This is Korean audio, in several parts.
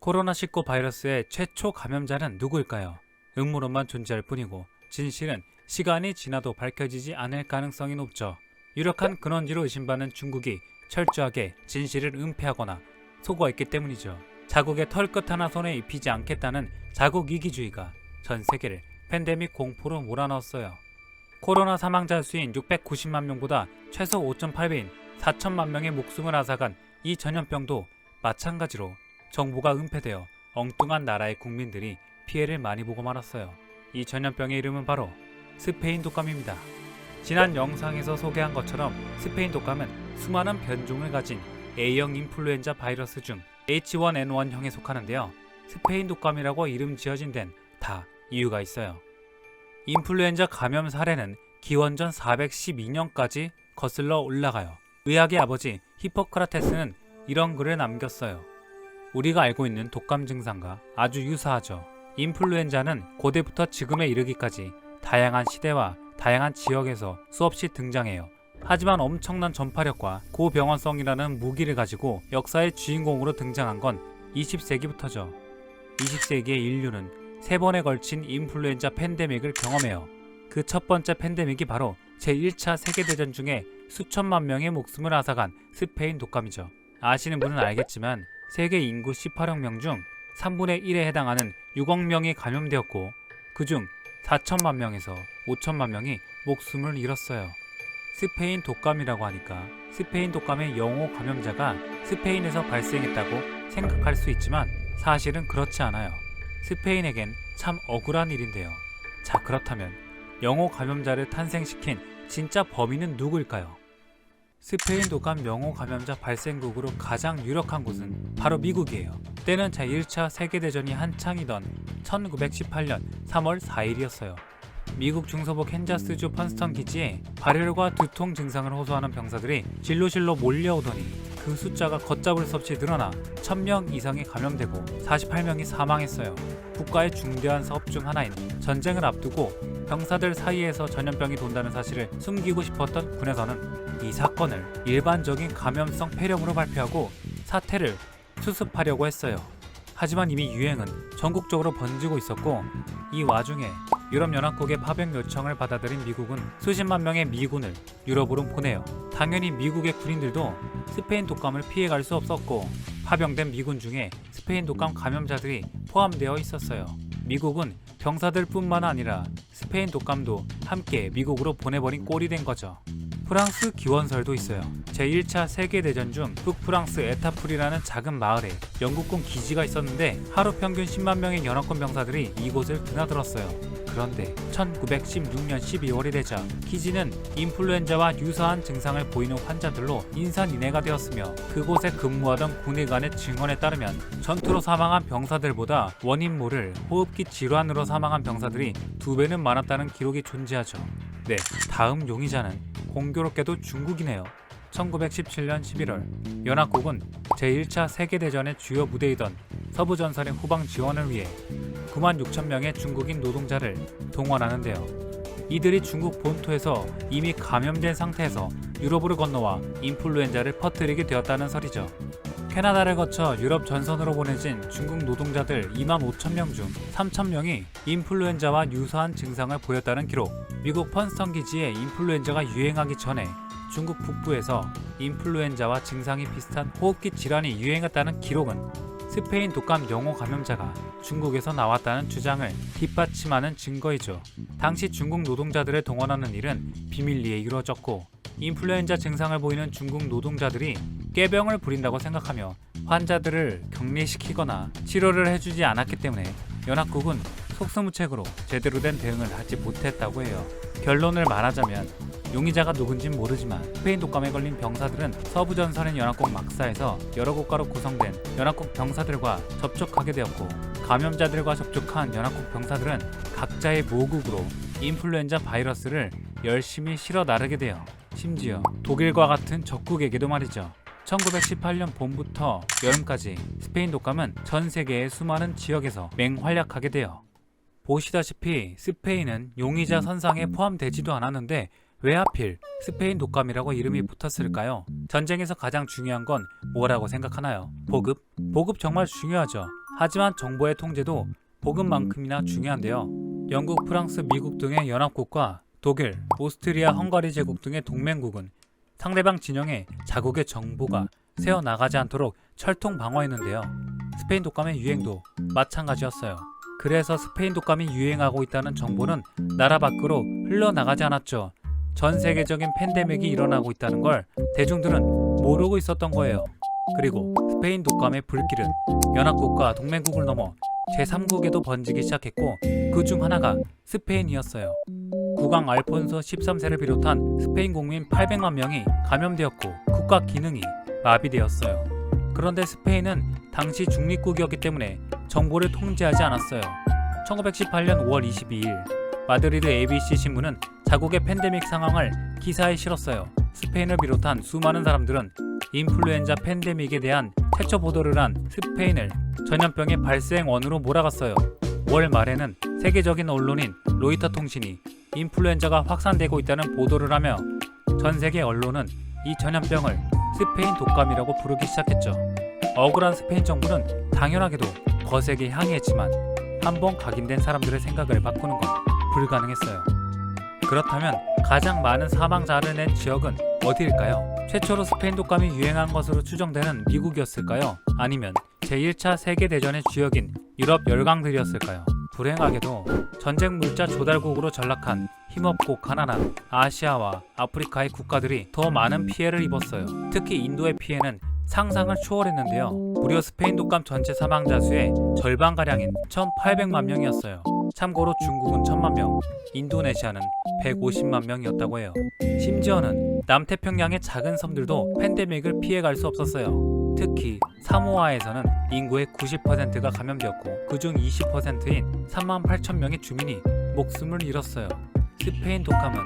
코로나19 바이러스의 최초 감염자는 누구일까요? 음모론만 존재할 뿐이고 진실은 시간이 지나도 밝혀지지 않을 가능성이 높죠. 유력한 근원지로 의심받는 중국이 철저하게 진실을 은폐하거나 속어있기 때문이죠. 자국의 털끝 하나 손에 입히지 않겠다는 자국 이기주의가 전 세계를 팬데믹 공포로 몰아넣었어요. 코로나 사망자 수인 690만 명보다 최소 5.8배인 4천만 명의 목숨을 앗아간 이 전염병도 마찬가지로 정보가 은폐되어 엉뚱한 나라의 국민들이 피해를 많이 보고 말았어요. 이 전염병의 이름은 바로 스페인 독감입니다. 지난 영상에서 소개한 것처럼 스페인 독감은 수많은 변종을 가진 A형 인플루엔자 바이러스 중 H1N1형에 속하는데요. 스페인 독감이라고 이름 지어진 데는 다 이유가 있어요. 인플루엔자 감염 사례는 기원전 412년까지 거슬러 올라가요. 의학의 아버지 히포크라테스는 이런 글을 남겼어요. 우리가 알고 있는 독감 증상과 아주 유사하죠. 인플루엔자는 고대부터 지금에 이르기까지 다양한 시대와 다양한 지역에서 수없이 등장해요. 하지만 엄청난 전파력과 고병원성이라는 무기를 가지고 역사의 주인공으로 등장한 건 20세기부터죠. 20세기의 인류는 3번에 걸친 인플루엔자 팬데믹을 경험해요. 그 첫 번째 팬데믹이 바로 제1차 세계대전 중에 수천만 명의 목숨을 앗아간 스페인 독감이죠. 아시는 분은 알겠지만 세계 인구 18억 명 중 3분의 1에 해당하는 6억 명이 감염되었고 그중 4천만 명에서 5천만 명이 목숨을 잃었어요. 스페인 독감이라고 하니까 스페인 독감의 영호 감염자가 스페인에서 발생했다고 생각할 수 있지만 사실은 그렇지 않아요. 스페인에겐 참 억울한 일인데요. 자, 그렇다면 영호 감염자를 탄생시킨 진짜 범인은 누구일까요? 스페인 독감 영호 감염자 발생국으로 가장 유력한 곳은 바로 미국이에요. 때는 제1차 세계대전이 한창이던 1918년 3월 4일이었어요. 미국 중서부 캔자스주 펀스턴 기지에 발열과 두통 증상을 호소하는 병사들이 진로실로 몰려오더니 그 숫자가 걷잡을 수 없이 늘어나 1000명 이상이 감염되고 48명이 사망했어요. 국가의 중대한 사업 중 하나인 전쟁을 앞두고 병사들 사이에서 전염병이 돈다는 사실을 숨기고 싶었던 군에서는 이 사건을 일반적인 감염성 폐렴으로 발표하고 사태를 수습하려고 했어요. 하지만 이미 유행은 전국적으로 번지고 있었고 이 와중에 유럽연합국의 파병 요청을 받아들인 미국은 수십만 명의 미군을 유럽으로 보내요. 당연히 미국의 군인들도 스페인 독감을 피해갈 수 없었고 파병된 미군 중에 스페인 독감 감염자들이 포함되어 있었어요. 미국은 병사들 뿐만 아니라 스페인 독감도 함께 미국으로 보내버린 꼴이 된 거죠. 프랑스 기원설도 있어요. 제1차 세계대전 중 북프랑스 에타풀이라는 작은 마을에 영국군 기지가 있었는데 하루 평균 10만 명의 연합군 병사들이 이곳을 드나들었어요. 그런데 1916년 12월이 되자 기지는 인플루엔자와 유사한 증상을 보이는 환자들로 인산인해가 되었으며 그곳에 근무하던 군의관의 증언에 따르면 전투로 사망한 병사들보다 원인 모를 호흡기 질환으로 사망한 병사들이 2배는 많았다는 기록이 존재하죠. 네, 다음 용의자는 공교롭게도 중국이네요. 1917년 11월 연합국은 제1차 세계대전의 주요 무대이던 서부전선의 후방 지원을 위해 9만 6천 명의 중국인 노동자를 동원하는데요. 이들이 중국 본토에서 이미 감염된 상태에서 유럽으로 건너와 인플루엔자를 퍼뜨리게 되었다는 설이죠. 캐나다를 거쳐 유럽 전선으로 보내진 중국 노동자들 2만 5천 명 중 3천 명이 인플루엔자와 유사한 증상을 보였다는 기록. 미국 펀스턴 기지에 인플루엔자가 유행하기 전에 중국 북부에서 인플루엔자와 증상이 비슷한 호흡기 질환이 유행했다는 기록은 스페인 독감 영호 감염자가 중국에서 나왔다는 주장을 뒷받침하는 증거이죠. 당시 중국 노동자들을 동원하는 일은 비밀리에 이루어졌고 인플루엔자 증상을 보이는 중국 노동자들이 꾀병을 부린다고 생각하며 환자들을 격리시키거나 치료를 해주지 않았기 때문에 연합국은 속수무책으로 제대로 된 대응을 하지 못했다고 해요. 결론을 말하자면 용의자가 누군진 모르지만 스페인 독감에 걸린 병사들은 서부전선인 연합국 막사에서 여러 국가로 구성된 연합국 병사들과 접촉하게 되었고 감염자들과 접촉한 연합국 병사들은 각자의 모국으로 인플루엔자 바이러스를 열심히 실어 나르게 돼요. 심지어 독일과 같은 적국에게도 말이죠. 1918년 봄부터 여름까지 스페인 독감은 전 세계의 수많은 지역에서 맹활약하게 돼요. 보시다시피 스페인은 용의자 선상에 포함되지도 않았는데 왜 하필 스페인 독감이라고 이름이 붙었을까요? 전쟁에서 가장 중요한 건 뭐라고 생각하나요? 보급? 보급 정말 중요하죠. 하지만 정보의 통제도 보급만큼이나 중요한데요. 영국, 프랑스, 미국 등의 연합국과 독일, 오스트리아, 헝가리 제국 등의 동맹국은 상대방 진영에 자국의 정보가 새어나가지 않도록 철통 방어했는데요. 스페인 독감의 유행도 마찬가지였어요. 그래서 스페인 독감이 유행하고 있다는 정보는 나라 밖으로 흘러나가지 않았죠. 전 세계적인 팬데믹이 일어나고 있다는 걸 대중들은 모르고 있었던 거예요. 그리고 스페인 독감의 불길은 연합국과 동맹국을 넘어 제3국에도 번지기 시작했고 그 중 하나가 스페인이었어요. 국왕 알폰소 13세를 비롯한 스페인 국민 800만 명이 감염되었고 국가 기능이 마비되었어요. 그런데 스페인은 당시 중립국이었기 때문에 정보를 통제하지 않았어요. 1918년 5월 22일 마드리드 ABC 신문은 자국의 팬데믹 상황을 기사에 실었어요. 스페인을 비롯한 수많은 사람들은 인플루엔자 팬데믹에 대한 최초 보도를 한 스페인을 전염병의 발생원으로 몰아갔어요. 5월 말에는 세계적인 언론인 로이터 통신이 인플루엔자가 확산되고 있다는 보도를 하며 전 세계 언론은 이 전염병을 스페인 독감이라고 부르기 시작했죠. 억울한 스페인 정부는 당연하게도 거세게 항의했지만 한번 각인된 사람들의 생각을 바꾸는 건 불가능했어요. 그렇다면 가장 많은 사망자를 낸 지역은 어디일까요? 최초로 스페인 독감이 유행한 것으로 추정되는 미국이었을까요? 아니면 제1차 세계대전의 주역인 유럽 열강들이었을까요? 불행하게도 전쟁 물자 조달국으로 전락한 힘없고 가난한 아시아와 아프리카의 국가들이 더 많은 피해를 입었어요. 특히 인도의 피해는 상상을 초월했는데요. 무려 스페인 독감 전체 사망자 수의 절반가량인 1,800만 명이었어요. 참고로 중국은 1,000만 명, 인도네시아는 150만 명이었다고 해요. 심지어는 남태평양의 작은 섬들도 팬데믹을 피해갈 수 없었어요. 특히 사모아에서는 인구의 90%가 감염되었고 그중 20%인 38,000명의 주민이 목숨을 잃었어요. 스페인 독감은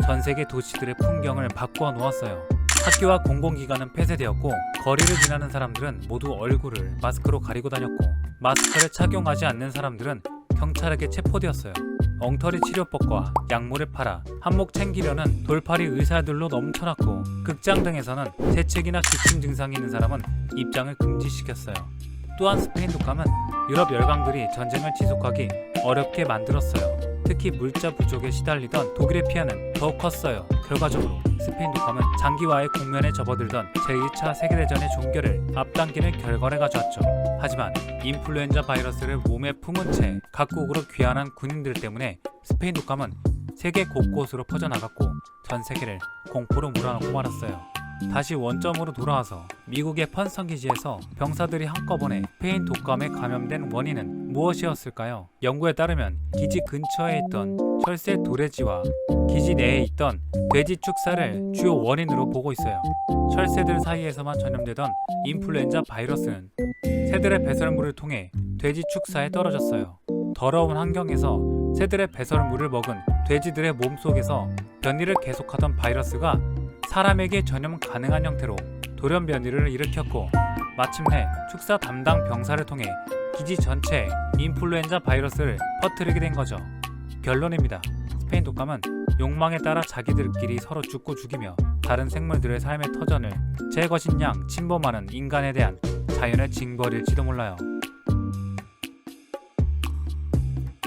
전 세계 도시들의 풍경을 바꾸어 놓았어요. 학교와 공공기관은 폐쇄되었고 거리를 지나는 사람들은 모두 얼굴을 마스크로 가리고 다녔고 마스크를 착용하지 않는 사람들은 경찰에게 체포되었어요. 엉터리 치료법과 약물을 팔아 한몫 챙기려는 돌팔이 의사들로 넘쳐났고 극장 등에서는 재채기나 기침 증상이 있는 사람은 입장을 금지시켰어요. 또한 스페인 독감은 유럽 열강들이 전쟁을 지속하기 어렵게 만들었어요. 특히 물자 부족에 시달리던 독일의 피해는 더 컸어요. 결과적으로 스페인 독감은 장기화의 국면에 접어들던 제1차 세계대전의 종결을 앞당기는 결과를 가져왔죠. 하지만 인플루엔자 바이러스를 몸에 품은 채 각국으로 귀환한 군인들 때문에 스페인 독감은 세계 곳곳으로 퍼져나갔고 전 세계를 공포로 몰아넣고 말았어요. 다시 원점으로 돌아와서 미국의 펀성 기지에서 병사들이 한꺼번에 스페인 독감에 감염된 원인은 무엇이었을까요? 연구에 따르면 기지 근처에 있던 철새 도래지와 기지 내에 있던 돼지 축사를 주요 원인으로 보고 있어요. 철새들 사이에서만 전염되던 인플루엔자 바이러스는 새들의 배설물을 통해 돼지 축사에 떨어졌어요. 더러운 환경에서 새들의 배설물을 먹은 돼지들의 몸속에서 변이를 계속하던 바이러스가 사람에게 전염 가능한 형태로 돌연 변이를 일으켰고 마침내 축사 담당 병사를 통해 기지 전체에 인플루엔자 바이러스를 퍼뜨리게 된 거죠. 결론입니다. 스페인 독감은 욕망에 따라 자기들끼리 서로 죽고 죽이며 다른 생물들의 삶의 터전을 제 것인 양 침범하는 인간에 대한 자연의 징벌일지도 몰라요.